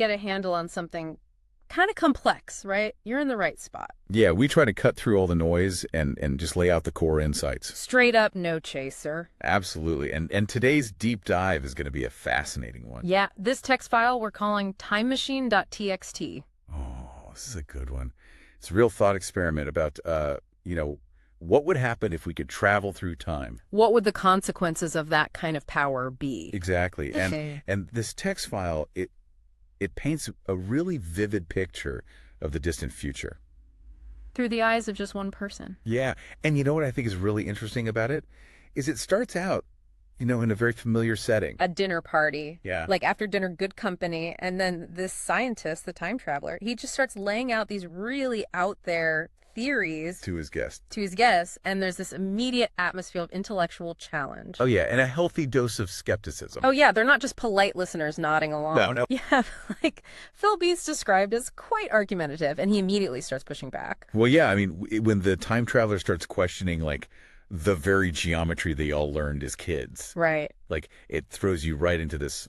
get a handle on something kind of complex, right? You're in the right spot. Yeah, we try to cut through all the noise and just lay out the core insights. Straight up no chaser. Absolutely. And today's deep dive is going to be a fascinating one. Yeah, this text file we're calling timemachine.txt. Oh, this is a good one. It's a real thought experiment about, what would happen if we could travel through time? What would the consequences of that kind of power be? Exactly. And this text file, it paints a really vivid picture of the distant future. Through the eyes of just one person. Yeah. And you know what I think is really interesting about it? Is it starts out, in a very familiar setting. A dinner party. Yeah. Like after dinner, good company. And then this scientist, the time traveler, he just starts laying out these really out there theories To his guests, and there's this immediate atmosphere of intellectual challenge. Oh, yeah, and a healthy dose of skepticism. Oh, yeah, they're not just polite listeners nodding along. No. Yeah, like Phil B's described as quite argumentative, and he immediately starts pushing back. Well, yeah, I mean, when the time traveler starts questioning, like, the very geometry they all learned as kids. Right. Like, it throws you right into this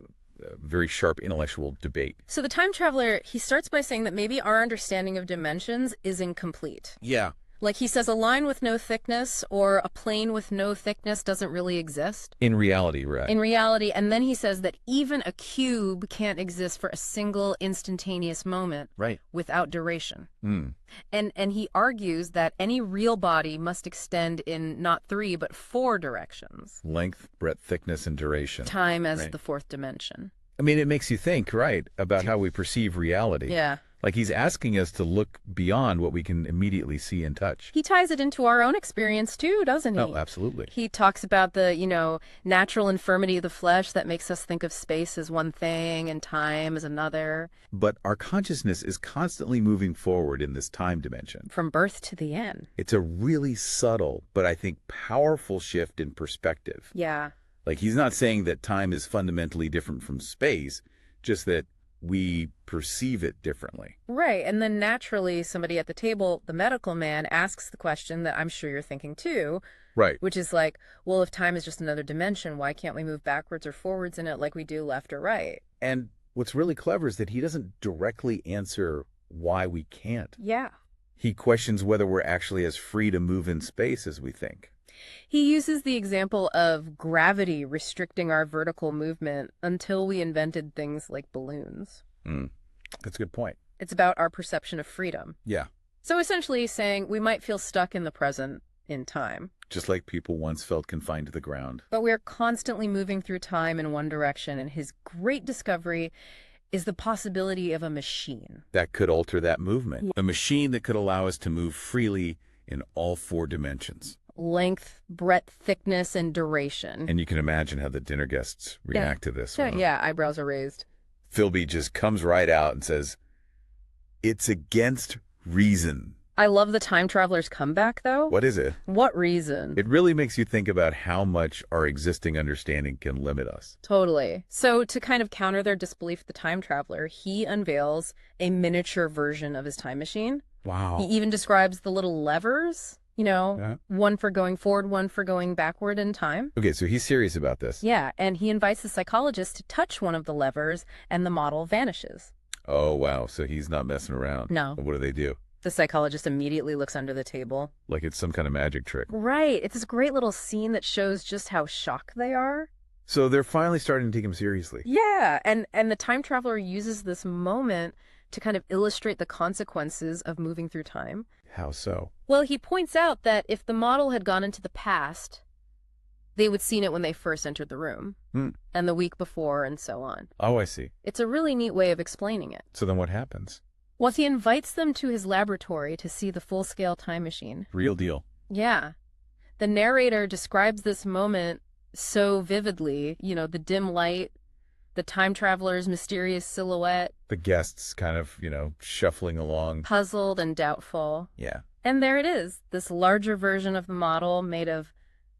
very sharp intellectual debate. So the time traveler, he starts by saying that maybe our understanding of dimensions is incomplete. Yeah. Like he says a line with no thickness or a plane with no thickness doesn't really exist. In reality, right. In reality. And then he says that even a cube can't exist for a single instantaneous moment. Right. Without duration. Mm. And he argues that any real body must extend in not 3, but 4 directions. Length, breadth, thickness, and duration. Time as the 4th dimension. I mean, it makes you think, right, about how we perceive reality. Yeah. Like he's asking us to look beyond what we can immediately see and touch. He ties it into our own experience too, doesn't he? Oh, absolutely. He talks about the, natural infirmity of the flesh that makes us think of space as one thing and time as another. But our consciousness is constantly moving forward in this time dimension. From birth to the end. It's a really subtle, but I think powerful shift in perspective. Yeah. Like he's not saying that time is fundamentally different from space, just that we perceive it differently. Right. And then naturally, somebody at the table, the medical man, asks the question that I'm sure you're thinking too. Right. Which is like, well, if time is just another dimension, why can't we move backwards or forwards in it like we do left or right? And what's really clever is that he doesn't directly answer why we can't. Yeah. He questions whether we're actually as free to move in space as we think. He uses the example of gravity restricting our vertical movement until we invented things like balloons. That's a good point. It's about our perception of freedom. Yeah. So essentially he's saying we might feel stuck in the present in time. Just like people once felt confined to the ground. But we're constantly moving through time in one direction, and his great discovery is the possibility of a machine. That could alter that movement. A machine that could allow us to move freely in all 4 dimensions. Length, breadth, thickness, and duration. And you can imagine how the dinner guests react to this. Huh? Yeah, eyebrows are raised. Philby just comes right out and says, it's against reason. I love the time traveler's comeback, though. What is it? What reason? It really makes you think about how much our existing understanding can limit us. Totally. So to kind of counter their disbelief, the time traveler, he unveils a miniature version of his time machine. Wow. He even describes the little levers, one for going forward, one for going backward in time. Okay, so he's serious about this. Yeah, and he invites the psychologist to touch one of the levers, and the model vanishes. Oh, wow. So he's not messing around. No. What do they do? The psychologist immediately looks under the table. Like it's some kind of magic trick. Right. It's this great little scene that shows just how shocked they are. So they're finally starting to take him seriously. Yeah, and the time traveler uses this moment to kind of illustrate the consequences of moving through time. How so? Well, he points out that if the model had gone into the past, they would seen it when they first entered the room, and the week before, and so on. Oh, I see. It's a really neat way of explaining it. So then what happens? Well, he invites them to his laboratory to see the full-scale time machine. Real deal. Yeah. The narrator describes this moment so vividly, the dim light, the time traveler's mysterious silhouette. The guests kind of, shuffling along. Puzzled and doubtful. Yeah. And there it is, this larger version of the model made of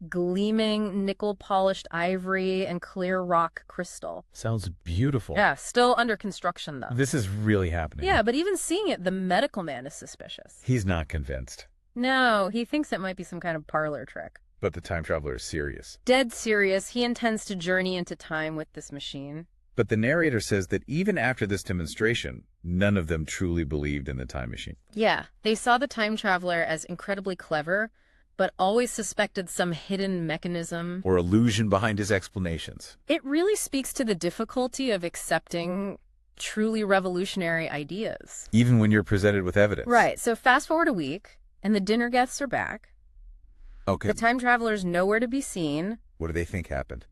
gleaming nickel-polished ivory and clear rock crystal. Sounds beautiful. Yeah, still under construction, though. This is really happening. Yeah, but even seeing it, the medical man is suspicious. He's not convinced. No, he thinks it might be some kind of parlor trick. But the time traveler is serious. Dead serious. He intends to journey into time with this machine. But the narrator says that even after this demonstration, none of them truly believed in the time machine. Yeah, they saw the time traveler as incredibly clever, but always suspected some hidden mechanism. Or illusion behind his explanations. It really speaks to the difficulty of accepting truly revolutionary ideas. Even when you're presented with evidence. Right, so fast forward a week, and the dinner guests are back. Okay. The time traveler's nowhere to be seen. What do they think happened?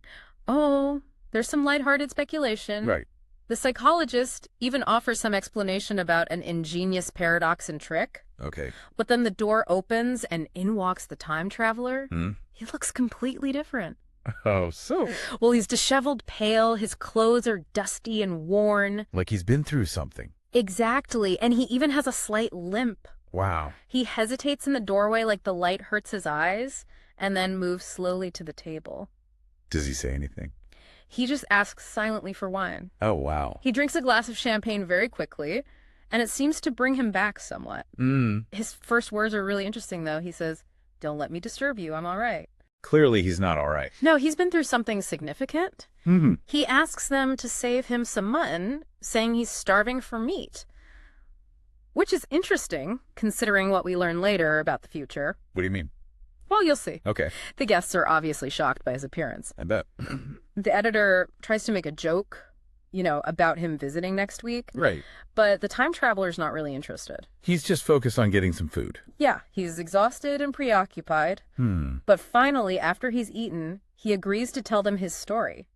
Oh, there's some lighthearted speculation. Right. The psychologist even offers some explanation about an ingenious paradox and trick. Okay. But then the door opens and in walks the time traveler. He looks completely different. Oh, so? Well, he's disheveled, pale. His clothes are dusty and worn. Like he's been through something. Exactly. And he even has a slight limp. Wow. He hesitates in the doorway like the light hurts his eyes and then moves slowly to the table. Does he say anything? He just asks silently for wine. Oh, wow. He drinks a glass of champagne very quickly, and it seems to bring him back somewhat. His first words are really interesting, though. He says, "Don't let me disturb you. I'm all right." Clearly, he's not all right. No, he's been through something significant. He asks them to save him some mutton, saying he's starving for meat. Which is interesting, considering what we learn later about the future. What do you mean? Well, you'll see. Okay. The guests are obviously shocked by his appearance. I bet. The editor tries to make a joke, about him visiting next week. Right. But the time traveler's not really interested. He's just focused on getting some food. Yeah, he's exhausted and preoccupied. But finally, after he's eaten, he agrees to tell them his story.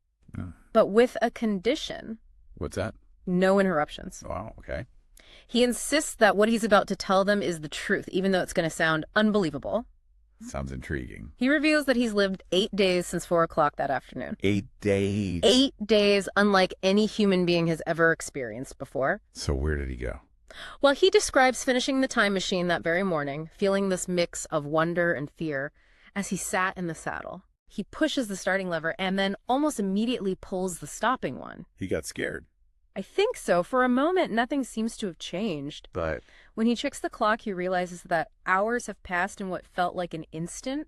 But with a condition. What's that? No interruptions. Wow, okay. He insists that what he's about to tell them is the truth, even though it's going to sound unbelievable. Sounds intriguing. He reveals that he's lived 8 days since 4 o'clock that afternoon. 8 days. 8 days, unlike any human being has ever experienced before. So where did he go? Well, he describes finishing the time machine that very morning, feeling this mix of wonder and fear as he sat in the saddle. He pushes the starting lever and then almost immediately pulls the stopping one. He got scared. I think so. For a moment, nothing seems to have changed. But when he checks the clock, he realizes that hours have passed in what felt like an instant.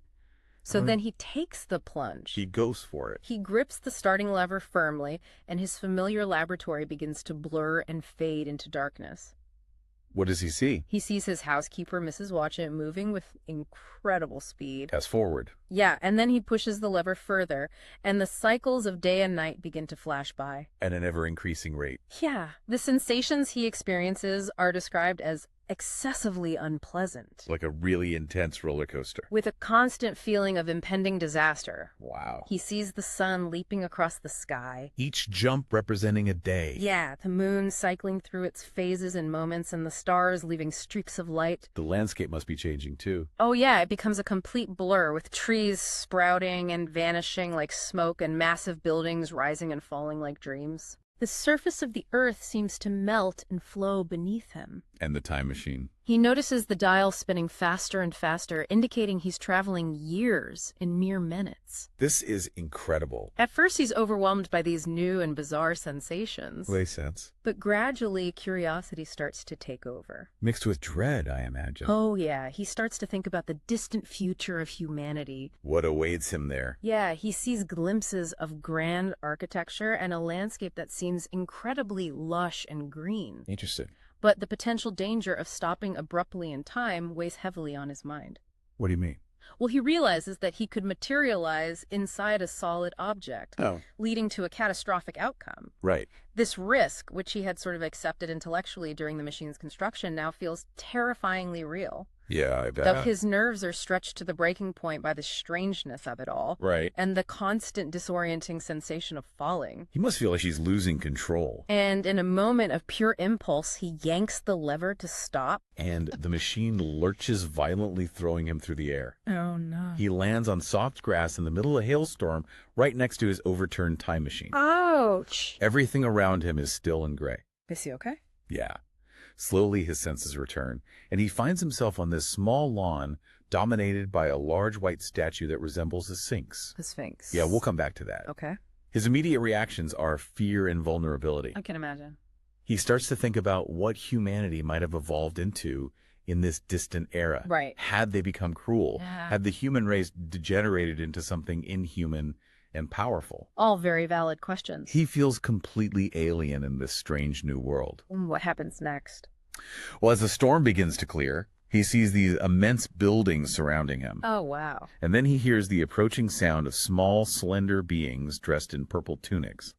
So then he takes the plunge. he goes for it. He grips the starting lever firmly, and his familiar laboratory begins to blur and fade into darkness. What does he see? He sees his housekeeper, Mrs. Watchett, moving with incredible speed. Fast forward. Yeah, and then he pushes the lever further, and the cycles of day and night begin to flash by. At an ever-increasing rate. Yeah, the sensations he experiences are described as excessively unpleasant, Like a really intense roller coaster. with a constant feeling of impending disaster. Wow. He sees the sun leaping across the sky. Each jump representing a day. Yeah, the moon cycling through its phases and moments, and the stars leaving streaks of light. The landscape must be changing too. Oh yeah, it becomes a complete blur, with trees sprouting and vanishing like smoke and massive buildings rising and falling like dreams. The surface of the earth seems to melt and flow beneath him. And the time machine. He notices the dial spinning faster and faster, indicating he's traveling years in mere minutes. This is incredible. At first, he's overwhelmed by these new and bizarre sensations. Makes sense. But gradually, curiosity starts to take over. Mixed with dread, I imagine. Oh, yeah. He starts to think about the distant future of humanity. What awaits him there? Yeah, he sees glimpses of grand architecture and a landscape that seems incredibly lush and green. Interesting. But the potential danger of stopping abruptly in time weighs heavily on his mind. What do you mean? Well, he realizes that he could materialize inside a solid object, Oh. leading to a catastrophic outcome. Right. This risk, which he had sort of accepted intellectually during the machine's construction, now feels terrifyingly real. Yeah, I bet. Though his nerves are stretched to the breaking point by the strangeness of it all, Right. and the constant disorienting sensation of falling. He must feel like he's losing control. And in a moment of pure impulse, he yanks the lever to stop. And the machine lurches violently, throwing him through the air. Oh, no. He lands on soft grass in the middle of a hailstorm right next to his overturned time machine. Ouch. Everything around him is still and gray. Is he okay? Yeah. Slowly his senses return, and he finds himself on this small lawn dominated by a large white statue that resembles a sphinx. The Sphinx. Yeah, we'll come back to that. Okay. His immediate reactions are fear and vulnerability. I can imagine. He starts to think about what humanity might have evolved into in this distant era. Right. Had they become cruel? Yeah. Had the human race degenerated into something inhuman and powerful. All very valid questions. He feels completely alien in this strange new world. What happens next? Well, as the storm begins to clear, he sees these immense buildings surrounding him. Oh, wow. And then he hears the approaching sound of small, slender beings dressed in purple tunics.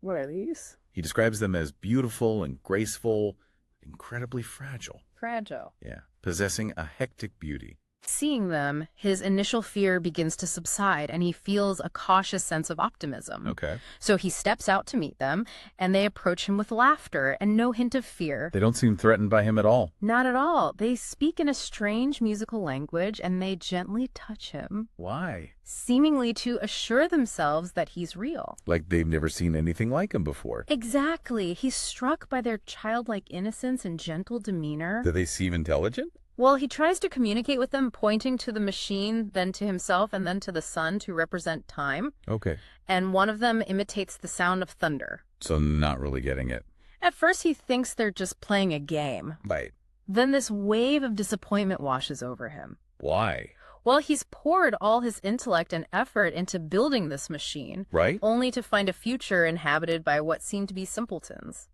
What are these? He describes them as beautiful and graceful, incredibly fragile. Fragile. Yeah, possessing a hectic beauty. Seeing them, his initial fear begins to subside, and he feels a cautious sense of optimism. Okay. So he steps out to meet them, and they approach him with laughter and no hint of fear. They don't seem threatened by him at all. Not at all. They speak in a strange musical language, and they gently touch him, Why? seemingly to assure themselves that he's real. Like they've never seen anything like him before. Exactly. He's struck by their childlike innocence and gentle demeanor. Do they seem intelligent? Well, he tries to communicate with them, pointing to the machine, then to himself, and then to the sun to represent time. Okay. And one of them imitates the sound of thunder. So not really getting it. At first, he thinks they're just playing a game. Right. Then this wave of disappointment washes over him. Why? Well, he's poured all his intellect and effort into building this machine, Right? only to find a future inhabited by what seem to be simpletons.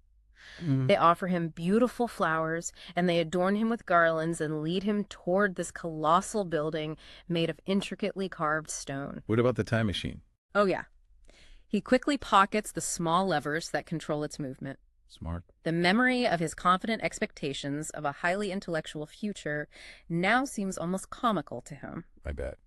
They offer him beautiful flowers, and they adorn him with garlands and lead him toward this colossal building made of intricately carved stone. What about the time machine? Oh, yeah. He quickly pockets the small levers that control its movement. Smart. The memory of his confident expectations of a highly intellectual future now seems almost comical to him. I bet.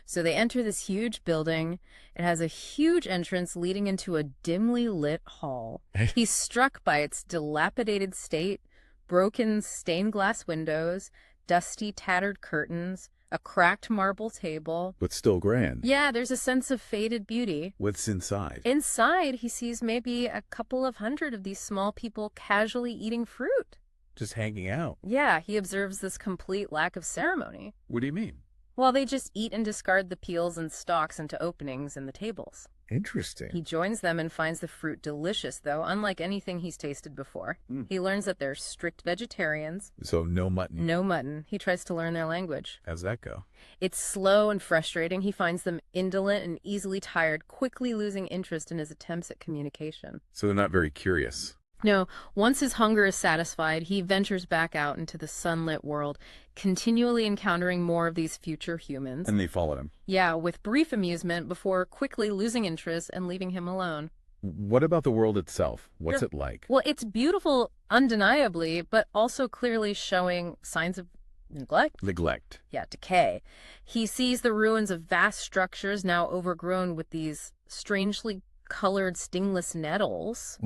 So they enter this huge building. It has a huge entrance leading into a dimly lit hall. He's struck by its dilapidated state, broken stained glass windows, dusty, tattered curtains, a cracked marble table. But still grand. Yeah, there's a sense of faded beauty. What's inside? Inside, he sees maybe a couple of hundred of these small people casually eating fruit. Just hanging out. Yeah, he observes this complete lack of ceremony. What do you mean? Well, they just eat and discard the peels and stalks into openings in the tables. Interesting. He joins them and finds the fruit delicious, though, unlike anything he's tasted before. He learns that they're strict vegetarians. So no mutton. No mutton. He tries to learn their language. How's that go? It's slow and frustrating. He finds them indolent and easily tired, quickly losing interest in his attempts at communication. So they're not very curious. No, once his hunger is satisfied, he ventures back out into the sunlit world, continually encountering more of these future humans. And they followed him. Yeah, with brief amusement before quickly losing interest and leaving him alone. What about the world itself? What's it like? Well, it's beautiful, undeniably, but also clearly showing signs of neglect. Neglect. Yeah, decay. He sees the ruins of vast structures now overgrown with these strangely colored stingless nettles.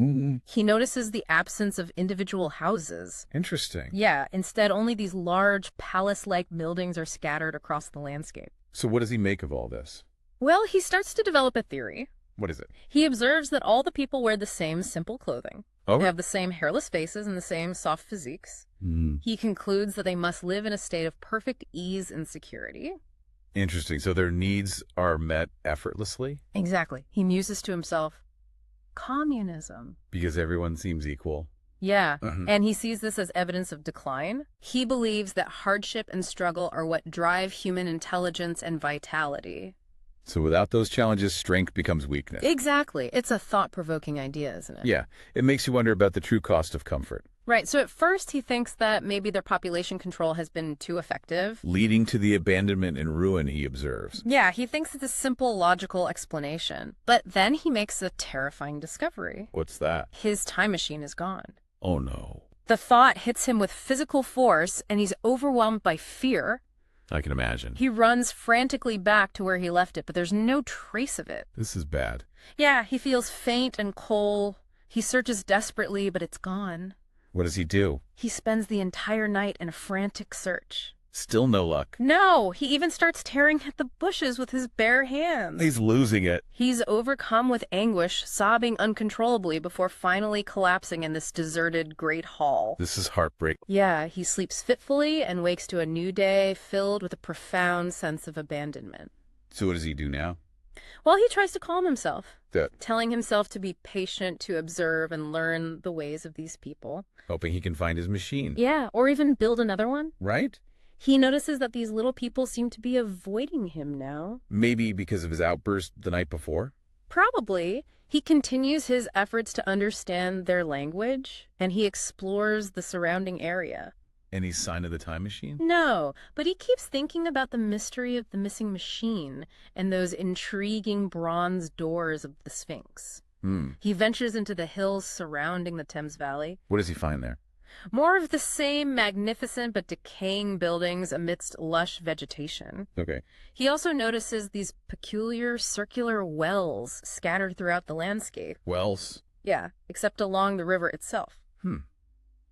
He notices the absence of individual houses. Interesting. Yeah, instead only these large palace-like buildings are scattered across the landscape. So what does he make of all this? Well, he starts to develop a theory. What is it? He observes that all the people wear the same simple clothing. Oh. They have the same hairless faces and the same soft physiques. He concludes that they must live in a state of perfect ease and security. Interesting. So their needs are met effortlessly? Exactly. He muses to himself, communism. Because everyone seems equal. Yeah, and he sees this as evidence of decline. He believes that hardship and struggle are what drive human intelligence and vitality. So without those challenges, strength becomes weakness. Exactly. It's a thought-provoking idea, isn't it? Yeah. It makes you wonder about the true cost of comfort. Right. So at first he thinks that maybe their population control has been too effective. Leading to the abandonment and ruin, he observes. Yeah, he thinks it's a simple, logical explanation. But then he makes a terrifying discovery. What's that? His time machine is gone. Oh, no. The thought hits him with physical force, and he's overwhelmed by fear. I can imagine. He runs frantically back to where he left it, but there's no trace of it. This is bad. Yeah, he feels faint and cold. He searches desperately, but it's gone. What does he do? He spends the entire night in a frantic search. Still no luck. No, he even starts tearing at the bushes with his bare hands. He's losing it. He's overcome with anguish, sobbing uncontrollably before finally collapsing in this deserted great hall. This is heartbreak. Yeah, he sleeps fitfully and wakes to a new day filled with a profound sense of abandonment. So what does he do now? Well, he tries to calm himself, That telling himself to be patient, to observe and learn the ways of these people. hoping he can find his machine. Yeah, or even build another one. Right? He notices that these little people seem to be avoiding him now. Maybe because of his outburst the night before? Probably. He continues his efforts to understand their language, and he explores the surrounding area. Any sign of the time machine? No, but he keeps thinking about the mystery of the missing machine and those intriguing bronze doors of the Sphinx. He ventures into the hills surrounding the Thames Valley. What does he find there? More of the same magnificent but decaying buildings amidst lush vegetation. Okay. He also notices these peculiar circular wells scattered throughout the landscape. Wells? Yeah, except along the river itself.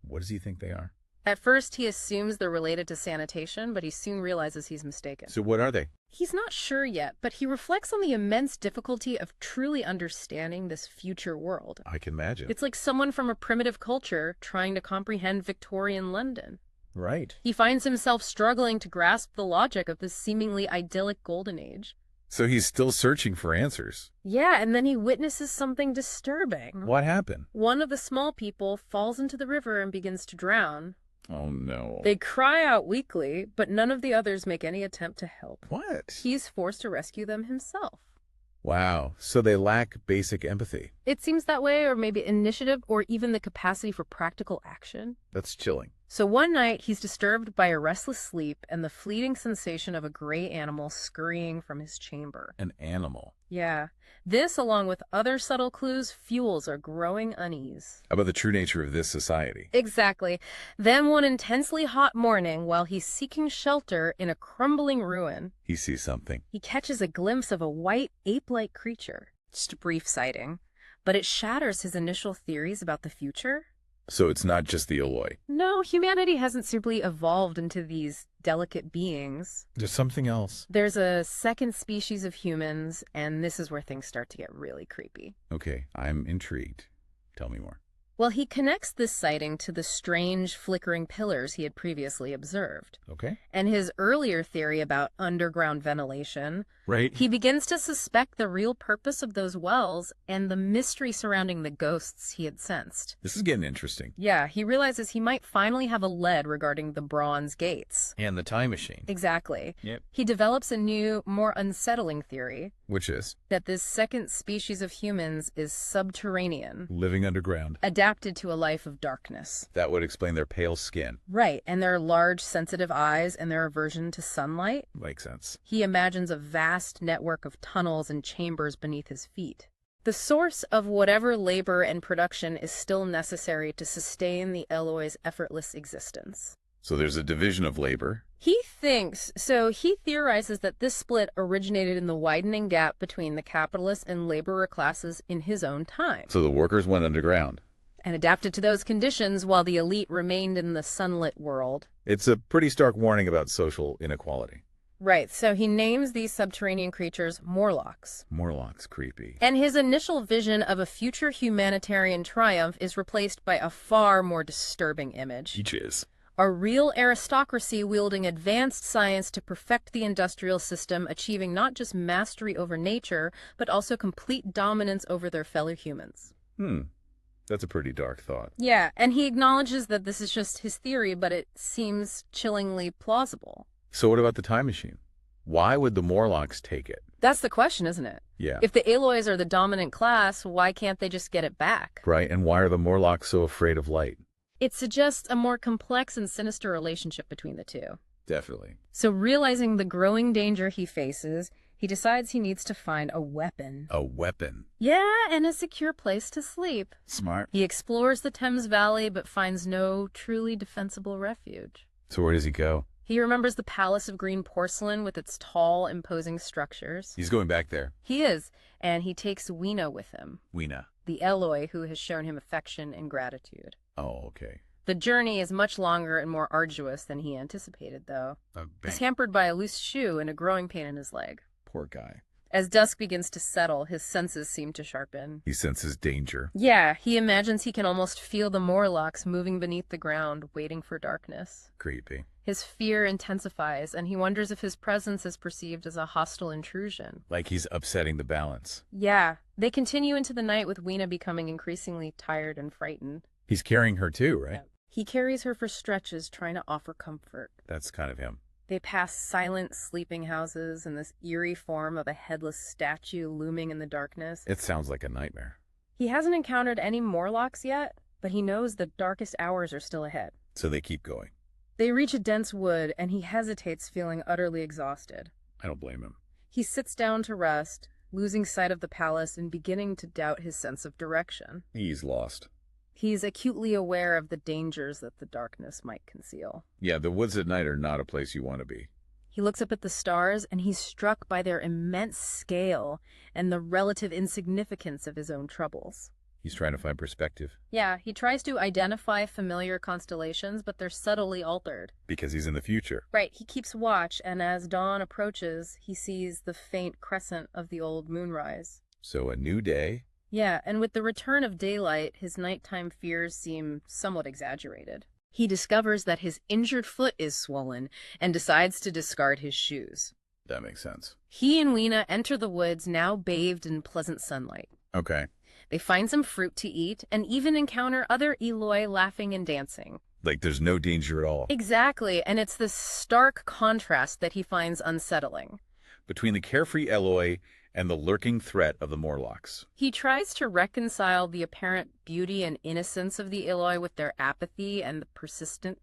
What does he think they are? At first, he assumes they're related to sanitation, but he soon realizes he's mistaken. So what are they? He's not sure yet, but he reflects on the immense difficulty of truly understanding this future world. I can imagine. It's like someone from a primitive culture trying to comprehend Victorian London. Right. He finds himself struggling to grasp the logic of this seemingly idyllic golden age. So he's still searching for answers. Yeah, and then he witnesses something disturbing. What happened? One of the small people falls into the river and begins to drown. Oh, no. They cry out weakly, but none of the others make any attempt to help. What? He's forced to rescue them himself. Wow. So they lack basic empathy. It seems that way, or maybe initiative, or even the capacity for practical action. That's chilling. So one night, he's disturbed by a restless sleep and the fleeting sensation of a gray animal scurrying from his chamber. An animal. Yeah. This, along with other subtle clues, fuels a growing unease. About the true nature of this society. Exactly. Then one intensely hot morning, while he's seeking shelter in a crumbling ruin, He sees something. he catches a glimpse of a white, ape-like creature. Just a brief sighting. But it shatters his initial theories about the future. So it's not just the Eloi. No, humanity hasn't simply evolved into these delicate beings. There's something else. There's a second species of humans, and this is where things start to get really creepy. Okay, I'm intrigued. Tell me more. Well, he connects this sighting to the strange flickering pillars he had previously observed. Okay. And his earlier theory about underground ventilation. Right. He begins to suspect the real purpose of those wells and the mystery surrounding the ghosts he had sensed. This is getting interesting. Yeah, he realizes he might finally have a lead regarding the bronze gates. And the time machine. Exactly. Yep. He develops a new, more unsettling theory Which is? that this second species of humans is subterranean, Living underground. adapted to a life of darkness. That would explain their pale skin. Right, and their large, sensitive eyes and their aversion to sunlight. Makes sense. He imagines a vast network of tunnels and chambers beneath his feet. The source of whatever labor and production is still necessary to sustain the Eloi's effortless existence. So there's a division of labor. He theorizes that this split originated in the widening gap between the capitalist and laborer classes in his own time, So the workers went underground. and adapted to those conditions while the elite remained in the sunlit world. It's a pretty stark warning about social inequality. Right, so he names these subterranean creatures Morlocks. Morlocks, creepy. And his initial vision of a future humanitarian triumph is replaced by a far more disturbing image. Each is. A real aristocracy wielding advanced science to perfect the industrial system, achieving not just mastery over nature, but also complete dominance over their fellow humans. That's a pretty dark thought. Yeah, and he acknowledges that this is just his theory, but it seems chillingly plausible. So what about the time machine? Why would the Morlocks take it? That's the question, isn't it? Yeah. If the Elois are the dominant class, why can't they just get it back? Right, and why are the Morlocks so afraid of light? It suggests a more complex and sinister relationship between the two. Definitely. So realizing the growing danger he faces, he decides he needs to find a weapon. A weapon. Yeah, and a secure place to sleep. Smart. He explores the Thames Valley but finds no truly defensible refuge. So where does he go? He remembers the Palace of Green Porcelain with its tall, imposing structures. He's going back there. He is, and he takes Weena with him, Weena. the Eloi who has shown him affection and gratitude. Oh, okay. The journey is much longer and more arduous than he anticipated, though. He's hampered by a loose shoe and a growing pain in his leg. Poor guy. As dusk begins to settle, his senses seem to sharpen. He senses danger. Yeah, he imagines he can almost feel the Morlocks moving beneath the ground, waiting for darkness. Creepy. His fear intensifies, and he wonders if his presence is perceived as a hostile intrusion. Like he's upsetting the balance. Yeah, they continue into the night with Weena becoming increasingly tired and frightened. He's carrying her too, right? He carries her for stretches, trying to offer comfort. That's kind of him. They pass silent sleeping houses and this eerie form of a headless statue looming in the darkness. It sounds like a nightmare. He hasn't encountered any Morlocks yet, but he knows the darkest hours are still ahead. So they keep going. They reach a dense wood, and he hesitates, feeling utterly exhausted. I don't blame him. He sits down to rest, losing sight of the palace and beginning to doubt his sense of direction. He's lost. He's acutely aware of the dangers that the darkness might conceal. Yeah, the woods at night are not a place you want to be. He looks up at the stars, and he's struck by their immense scale and the relative insignificance of his own troubles. He's trying to find perspective. Yeah, he tries to identify familiar constellations, but they're subtly altered. Because he's in the future. Right, he keeps watch, and as dawn approaches, he sees the faint crescent of the old moonrise. So a new day. Yeah, and with the return of daylight, his nighttime fears seem somewhat exaggerated. He discovers that his injured foot is swollen and decides to discard his shoes. That makes sense. He and Weena enter the woods, now bathed in pleasant sunlight. Okay. They find some fruit to eat and even encounter other Eloi laughing and dancing. Like there's no danger at all. Exactly, and it's this stark contrast that he finds unsettling. Between the carefree Eloi and the lurking threat of the Morlocks. He tries to reconcile the apparent beauty and innocence of the Eloi with their apathy and the persistent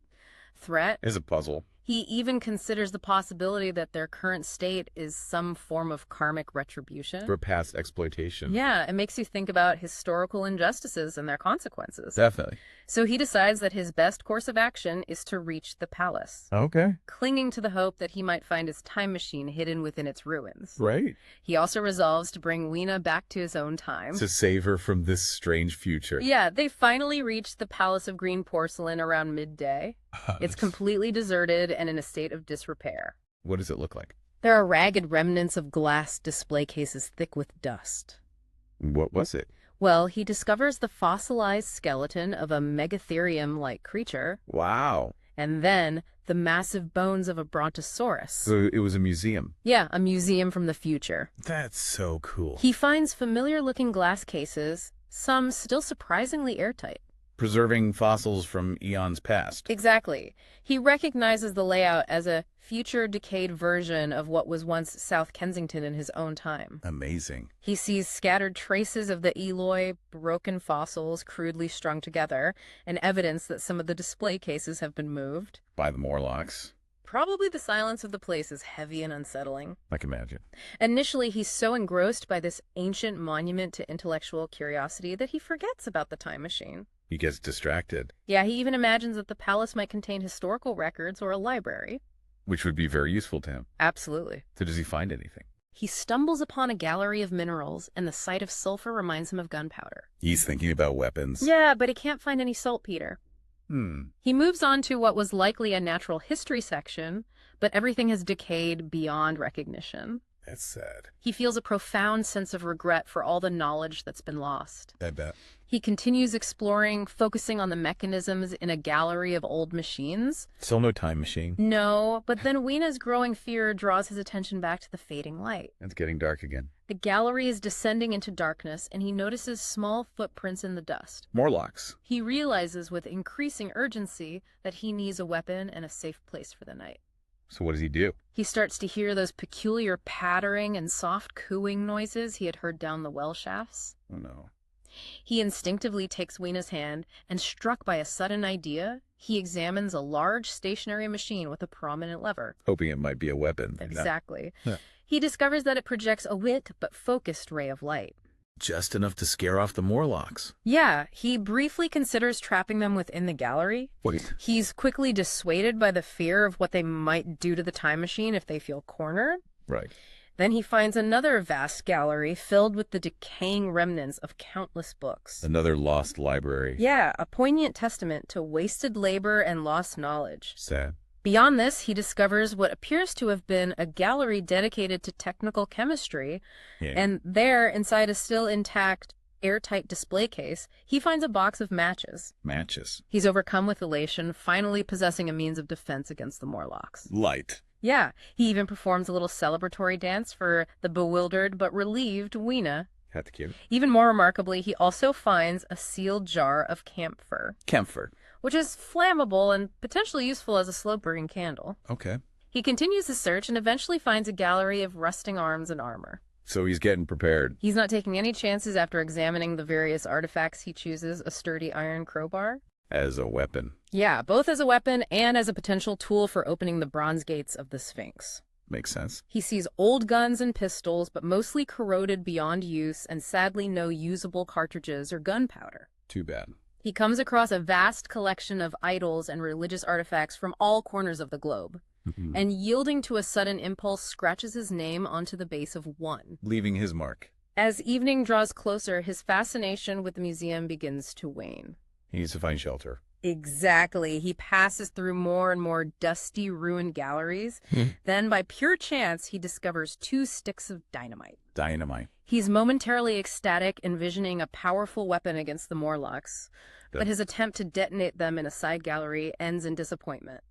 threat. It's a puzzle. He even considers the possibility that their current state is some form of karmic retribution. For past exploitation. Yeah, it makes you think about historical injustices and their consequences. Definitely. So he decides that his best course of action is to reach the palace, Okay. clinging to the hope that he might find his time machine hidden within its ruins. Right. He also resolves to bring Weena back to his own time. To save her from this strange future. Yeah, they finally reach the Palace of Green Porcelain around midday. It's completely deserted and in a state of disrepair. What does it look like? There are ragged remnants of glass display cases thick with dust. What was it? Well, he discovers the fossilized skeleton of a megatherium-like creature, Wow. and then the massive bones of a brontosaurus. So it was a museum. Yeah, a museum from the future. That's so cool. He finds familiar-looking glass cases, some still surprisingly airtight. Preserving fossils from eons past. Exactly. He recognizes the layout as a future decayed version of what was once South Kensington in his own time. Amazing. He sees scattered traces of the Eloi, broken fossils crudely strung together, and evidence that some of the display cases have been moved. By the Morlocks. Probably the silence of the place is heavy and unsettling. I can imagine. Initially, he's so engrossed by this ancient monument to intellectual curiosity that he forgets about the time machine. He gets distracted. Yeah, he even imagines that the palace might contain historical records or a library. Which would be very useful to him. Absolutely. So does he find anything? He stumbles upon a gallery of minerals, and the sight of sulfur reminds him of gunpowder. He's thinking about weapons. Yeah, but he can't find any saltpeter. He moves on to what was likely a natural history section, but everything has decayed beyond recognition. That's sad. He feels a profound sense of regret for all the knowledge that's been lost. I bet. He continues exploring, focusing on the mechanisms in a gallery of old machines. Still no time machine. No, but then Weena's growing fear draws his attention back to the fading light. It's getting dark again. The gallery is descending into darkness, and he notices small footprints in the dust. Morlocks. He realizes with increasing urgency that he needs a weapon and a safe place for the night. So what does he do? He starts to hear those peculiar pattering and soft cooing noises he had heard down the well shafts. Oh no. He instinctively takes Weena's hand, and struck by a sudden idea, he examines a large stationary machine with a prominent lever. Hoping it might be a weapon. Exactly. Yeah. He discovers that it projects a wick but focused ray of light. Just enough to scare off the Morlocks. Yeah, he briefly considers trapping them within the gallery. Wait. He's quickly dissuaded by the fear of what they might do to the time machine if they feel cornered. Right. Then he finds another vast gallery filled with the decaying remnants of countless books. Another lost library. Yeah, a poignant testament to wasted labor and lost knowledge. Sad. Beyond this, he discovers what appears to have been a gallery dedicated to technical chemistry, and there, inside a still intact, airtight display case, he finds a box of matches. Matches. He's overcome with elation, finally possessing a means of defense against the Morlocks. Light. Yeah, he even performs a little celebratory dance for the bewildered but relieved Weena. That's cute. Even more remarkably, he also finds a sealed jar of camphor, Camphor. which is flammable and potentially useful as a slow-burning candle. Okay. He continues his search and eventually finds a gallery of rusting arms and armor. So he's getting prepared. He's not taking any chances after examining the various artifacts. He chooses a sturdy iron crowbar. As a weapon. Yeah, both as a weapon and as a potential tool for opening the bronze gates of the Sphinx. Makes sense. He sees old guns and pistols, but mostly corroded beyond use, and sadly no usable cartridges or gunpowder. Too bad. He comes across a vast collection of idols and religious artifacts from all corners of the globe, and yielding to a sudden impulse, scratches his name onto the base of one. Leaving his mark. As evening draws closer, his fascination with the museum begins to wane. He needs to find shelter. Exactly. He passes through more and more dusty, ruined galleries. Then, by pure chance, he discovers 2 sticks of dynamite. Dynamite. He's momentarily ecstatic, envisioning a powerful weapon against the Morlocks, but his attempt to detonate them in a side gallery ends in disappointment.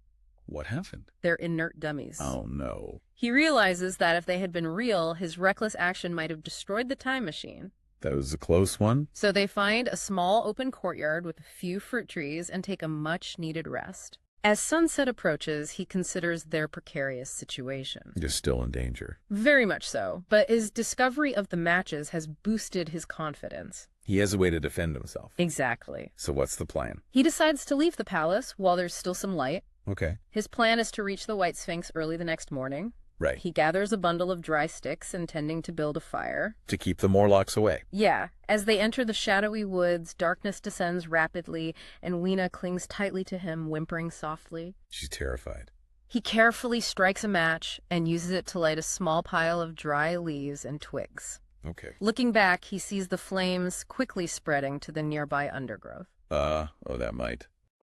What happened? They're inert dummies. Oh, no. He realizes that if they had been real, his reckless action might have destroyed the time machine. That was a close one. So they find a small open courtyard with a few fruit trees and take a much-needed rest. As sunset approaches, he considers their precarious situation. You're still in danger. Very much so, but his discovery of the matches has boosted his confidence. He has a way to defend himself. Exactly. So what's the plan? He decides to leave the palace while there's still some light. Okay. His plan is to reach the White Sphinx early the next morning. Right. He gathers a bundle of dry sticks, intending to build a fire. To keep the Morlocks away. Yeah. As they enter the shadowy woods, darkness descends rapidly, and Weena clings tightly to him, whimpering softly. She's terrified. He carefully strikes a match and uses it to light a small pile of dry leaves and twigs. Okay. Looking back, he sees the flames quickly spreading to the nearby undergrowth. Oh, that might.